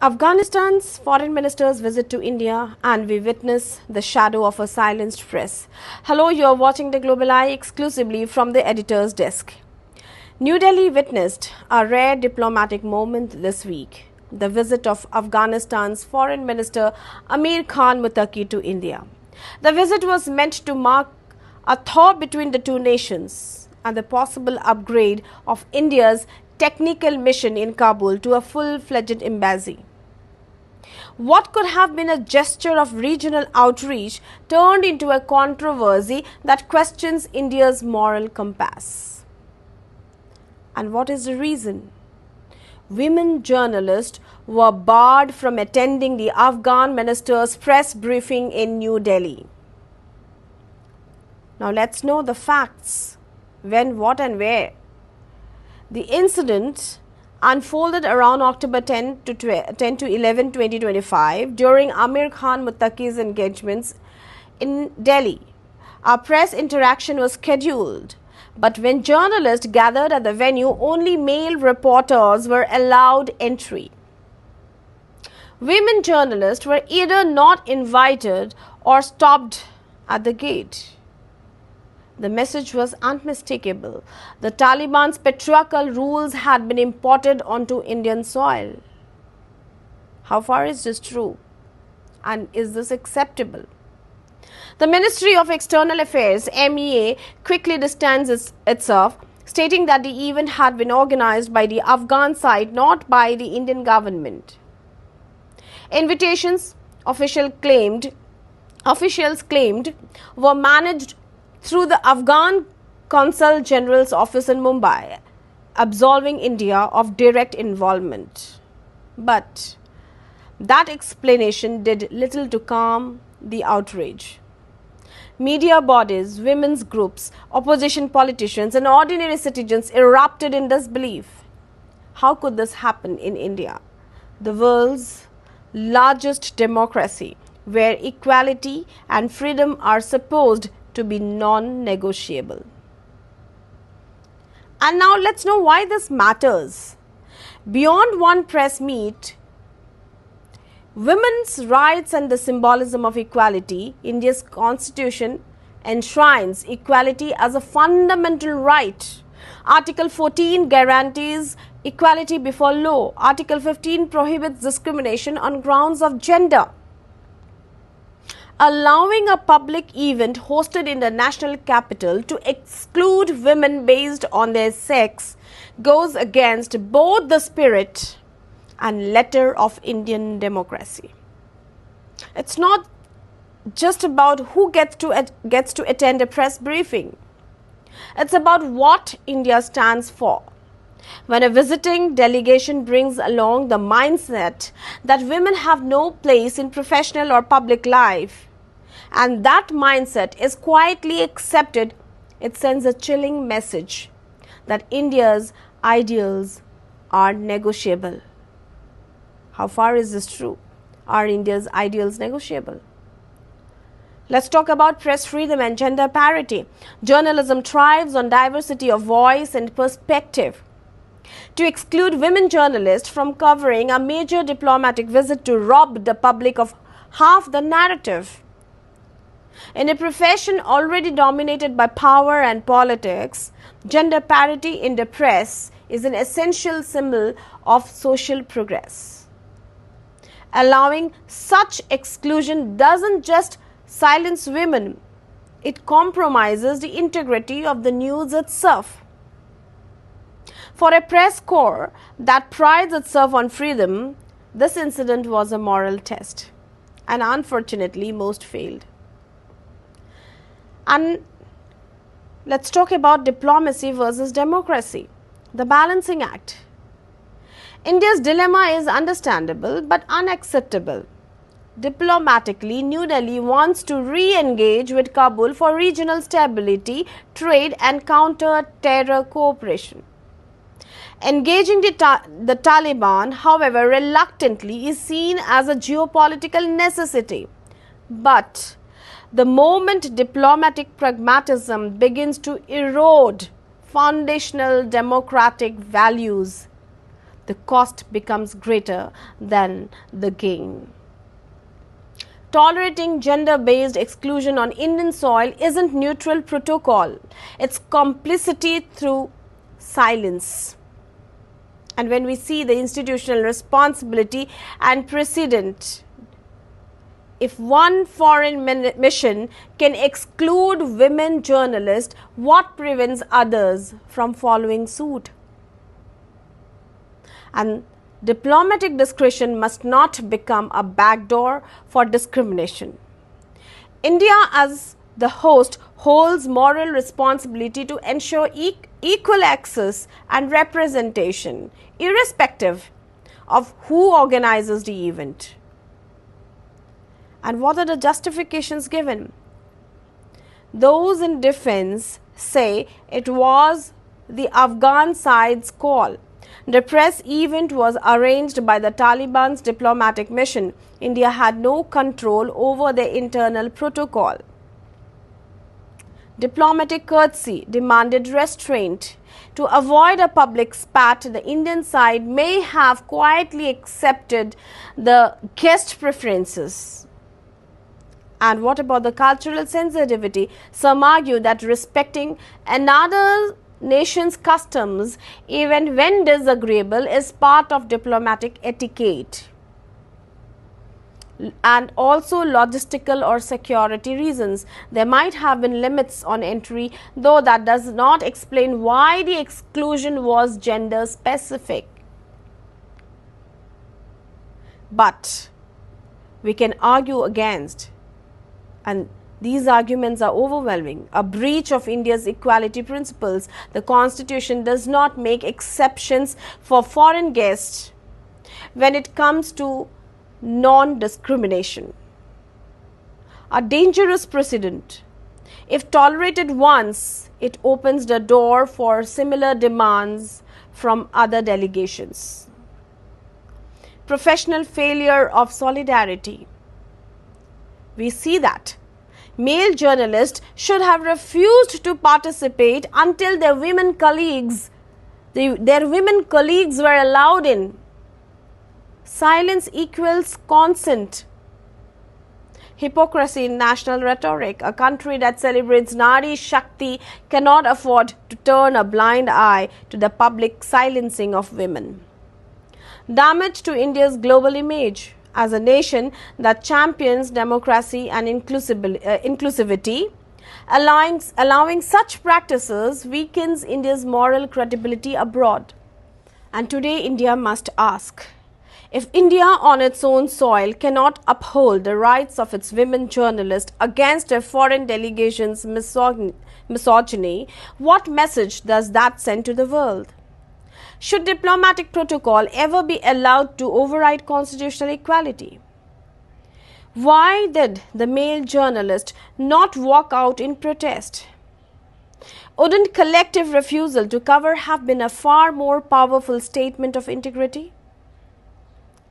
Afghanistan's foreign minister's visit to India, and we witness the shadow of a silenced press. Hello, you are watching The Global Eye exclusively from the editor's desk. New Delhi witnessed a rare diplomatic moment this week, the visit of Afghanistan's foreign minister Amir Khan Muttaqi to India. The visit was meant to mark a thaw between the two nations and the possible upgrade of India's technical mission in Kabul to a full-fledged embassy. What could have been a gesture of regional outreach turned into a controversy that questions India's moral compass. And what is the reason? Women journalists were barred from attending the Afghan minister's press briefing in New Delhi. Now let's know the facts. When, what and where. The incident unfolded around October 10 to 11, 2025 during Amir Khan Muttaqi's engagements in Delhi. A press interaction was scheduled, but when journalists gathered at the venue, only male reporters were allowed entry. Women journalists were either not invited or stopped at the gate. The message was unmistakable. The Taliban's patriarchal rules had been imported onto Indian soil. How far is this true? And is this acceptable? The Ministry of External Affairs, MEA, quickly distanced itself, stating that the event had been organized by the Afghan side, not by the Indian government. Invitations, officials claimed, were managed through the Afghan Consul General's office in Mumbai, absolving India of direct involvement. But that explanation did little to calm the outrage. Media bodies, women's groups, opposition politicians and ordinary citizens erupted in disbelief. How could this happen in India, the world's largest democracy, where equality and freedom are supposed to be non-negotiable? And now let's know why this matters. Beyond one press meet, women's rights and the symbolism of equality, India's constitution enshrines equality as a fundamental right. Article 14 guarantees equality before law. Article 15 prohibits discrimination on grounds of gender. Allowing a public event hosted in the national capital to exclude women based on their sex goes against both the spirit and letter of Indian democracy. It's not just about who gets to attend a press briefing. It's about what India stands for. When a visiting delegation brings along the mindset that women have no place in professional or public life, and that mindset is quietly accepted, it sends a chilling message that India's ideals are negotiable. How far is this true? Are India's ideals negotiable? Let's talk about press freedom and gender parity. Journalism thrives on diversity of voice and perspective. To exclude women journalists from covering a major diplomatic visit to rob the public of half the narrative. In a profession already dominated by power and politics, gender parity in the press is an essential symbol of social progress. Allowing such exclusion doesn't just silence women, it compromises the integrity of the news itself. For a press corps that prides itself on freedom, this incident was a moral test, and unfortunately most failed. And let's talk about diplomacy versus democracy, the balancing act. India's dilemma is understandable but unacceptable. Diplomatically, New Delhi wants to re-engage with Kabul for regional stability, trade and counter-terror cooperation. Engaging the Taliban, however, reluctantly is seen as a geopolitical necessity. But the moment diplomatic pragmatism begins to erode foundational democratic values, the cost becomes greater than the gain. Tolerating gender-based exclusion on Indian soil isn't neutral protocol. It's complicity through silence. And when we see the institutional responsibility and precedent, if one foreign mission can exclude women journalists, what prevents others from following suit? And diplomatic discretion must not become a backdoor for discrimination. India, as the host, holds moral responsibility to ensure equal access and representation, irrespective of who organizes the event. And what are the justifications given? Those in defense say it was the Afghan side's call. The press event was arranged by the Taliban's diplomatic mission. India had no control over the internal protocol. Diplomatic courtesy demanded restraint. To avoid a public spat, the Indian side may have quietly accepted the guest preferences. And what about the cultural sensitivity? Some argue that respecting another nation's customs, even when disagreeable, is part of diplomatic etiquette. And also logistical or security reasons. There might have been limits on entry, though that does not explain why the exclusion was gender specific. But we can argue against, and these arguments are overwhelming, a breach of India's equality principles. The Constitution does not make exceptions for foreign guests when it comes to non-discrimination. A dangerous precedent. If tolerated once, it opens the door for similar demands from other delegations. Professional failure of solidarity. We see that male journalists should have refused to participate until their women colleagues were allowed in. Silence equals consent. Hypocrisy in national rhetoric. A country that celebrates Nari Shakti cannot afford to turn a blind eye to the public silencing of women. Damage to India's global image. As a nation that champions democracy and inclusivity, allowing such practices weakens India's moral credibility abroad. And today India must ask, if India on its own soil cannot uphold the rights of its women journalists against a foreign delegation's misogyny, what message does that send to the world? Should diplomatic protocol ever be allowed to override constitutional equality? Why did the male journalist not walk out in protest? Wouldn't collective refusal to cover have been a far more powerful statement of integrity?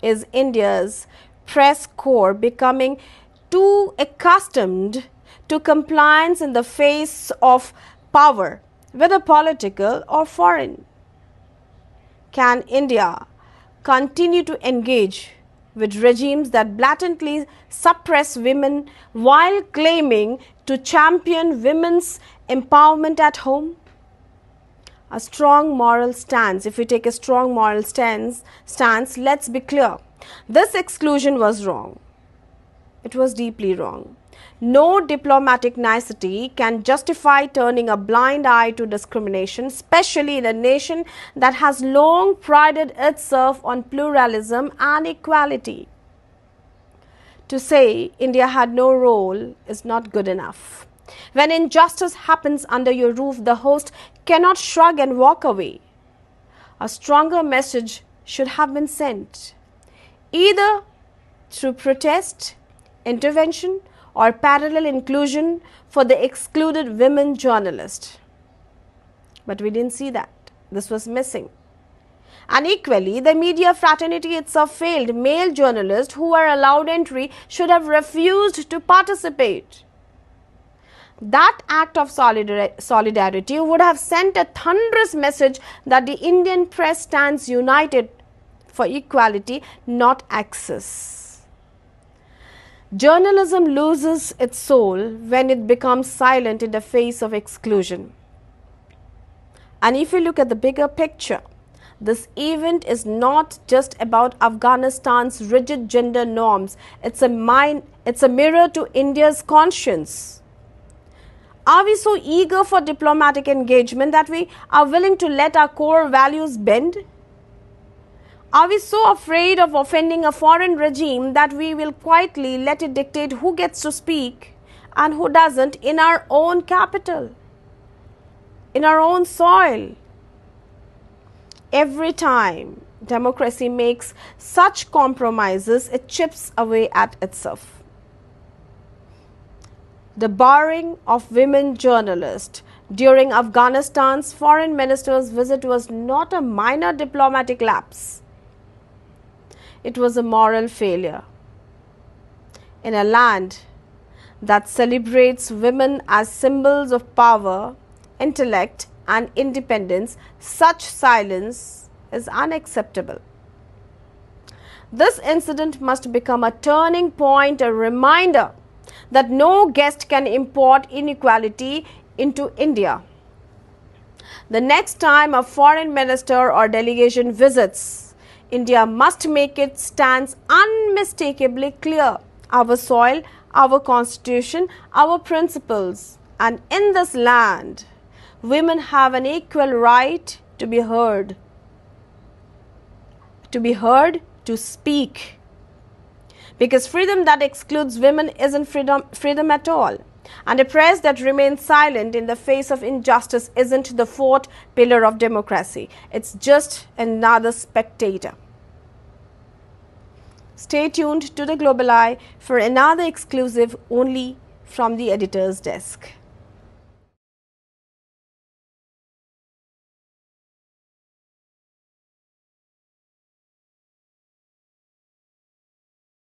Is India's press corps becoming too accustomed to compliance in the face of power, whether political or foreign? Can India continue to engage with regimes that blatantly suppress women while claiming to champion women's empowerment at home? A strong moral stance. If we take a strong moral stance, let's be clear. This exclusion was wrong. It was deeply wrong. No diplomatic nicety can justify turning a blind eye to discrimination, especially in a nation that has long prided itself on pluralism and equality. To say India had no role is not good enough. When injustice happens under your roof, the host cannot shrug and walk away. A stronger message should have been sent, either through protest, intervention, or parallel inclusion for the excluded women journalists. But we didn't see that. This was missing. And equally, the media fraternity itself failed. Male journalists who were allowed entry should have refused to participate. That act of solidarity would have sent a thunderous message that the Indian press stands united for equality, not access. Journalism loses its soul when it becomes silent in the face of exclusion. And if you look at the bigger picture, this event is not just about Afghanistan's rigid gender norms. It's a mirror to India's conscience. Are we so eager for diplomatic engagement that we are willing to let our core values bend? Are we so afraid of offending a foreign regime that we will quietly let it dictate who gets to speak and who doesn't in our own capital, in our own soil? Every time democracy makes such compromises, it chips away at itself. The barring of women journalists during Afghanistan's foreign minister's visit was not a minor diplomatic lapse. It was a moral failure. In a land that celebrates women as symbols of power, intellect, and independence, such silence is unacceptable. This incident must become a turning point, a reminder that no guest can import inequality into India. The next time a foreign minister or delegation visits, India must make its stance unmistakably clear. Our soil, our constitution, our principles, and in this land, women have an equal right to be heard, to speak. Because freedom that excludes women isn't freedom at all. And a press that remains silent in the face of injustice isn't the fourth pillar of democracy. It's just another spectator. Stay tuned to The Global Eye for another exclusive only from the editor's desk.